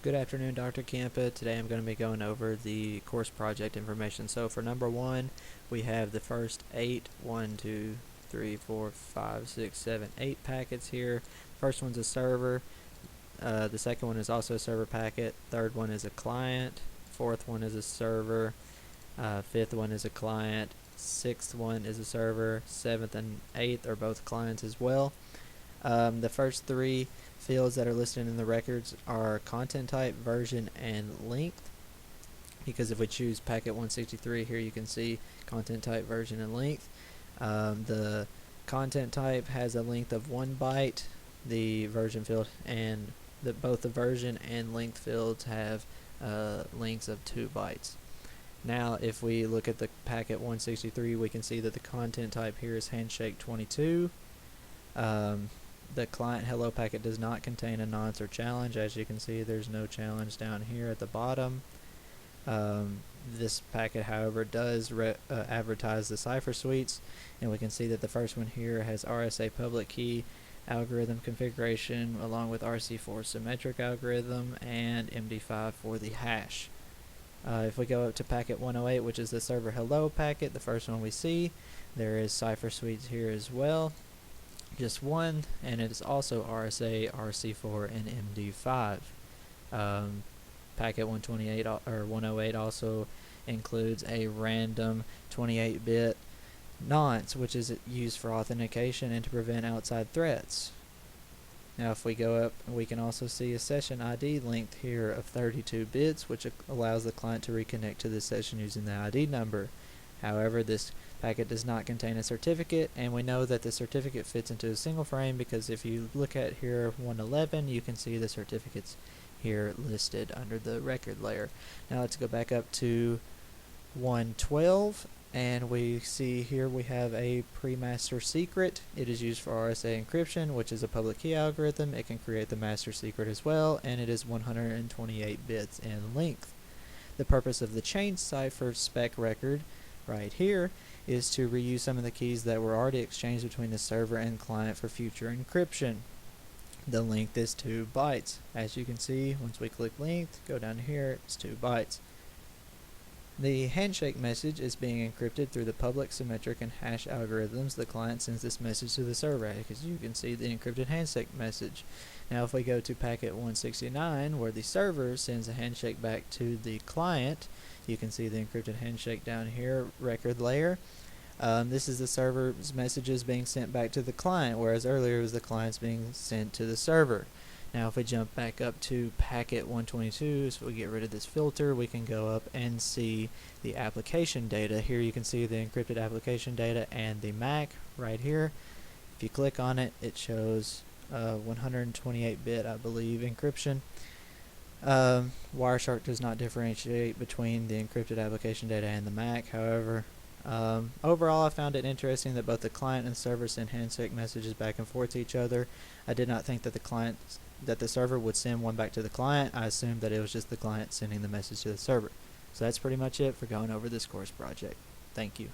Good afternoon, Dr. Campa. Today I'm going to be going over the course project information. So for number 1, we have the first 8, 1, 2, 3, 4, 5, 6, 7, 8 packets here. First one's a server. The second one is also a server packet. Third one is a client. Fourth one is a server. Fifth one is a client. Sixth one is a server. Seventh and eighth are both clients as well. The first 3 fields that are listed in the records are content type, version, and length. Because if we choose packet 163, here you can see content type, version, and length. The content type has a length of 1 byte. The version field and both the version and length fields have lengths of 2 bytes. Now, if we look at the packet 163, we can see that the content type here is handshake 22. The client hello packet does not contain a nonce or challenge. As you can see, there's no challenge down here at the bottom. This packet, however, does advertise the cipher suites, and we can see that the first one here has RSA public key algorithm configuration along with RC4 symmetric algorithm and MD5 for the hash. If we go up to packet 108, which is the server hello packet, the first one we see, there is cipher suites here as well. Just one, and it is also RSA, RC4, and MD5. Packet 128 or 108 also includes a random 28-bit nonce, which is used for authentication and to prevent outside threats. Now, if we go up, we can also see a session ID length here of 32 bits, which allows the client to reconnect to the session using the ID number. However, this packet does not contain a certificate, and we know that the certificate fits into a single frame because if you look at here 111, you can see the certificates here listed under the record layer. Now let's go back up to 112, and we see here we have a pre-master secret. It is used for RSA encryption, which is a public key algorithm. It can create the master secret as well, and it is 128 bits in length. The purpose of the chain cipher spec record right here is to reuse some of the keys that were already exchanged between the server and client for future encryption. The length is 2 bytes. As you can see, once we click length, go down here, it's 2 bytes. The handshake message is being encrypted through the public, symmetric, and hash algorithms. The client sends this message to the server, as you can see the encrypted handshake message. Now if we go to packet 169, where the server sends a handshake back to the client, you can see the encrypted handshake down here, record layer. This is the server's messages being sent back to the client, whereas earlier it was the client's being sent to the server. Now if we jump back up to packet 122, so we get rid of this filter, we can go up and see the application data. Here you can see the encrypted application data and the MAC right here. If you click on it, it shows 128-bit, I believe, encryption. Wireshark does not differentiate between the encrypted application data and the MAC. However, overall I found it interesting that both the client and the server send handshake messages back and forth to each other. I did not think that the server would send one back to the client. I assumed that it was just the client sending the message to the server. So that's pretty much it for going over this course project. Thank you.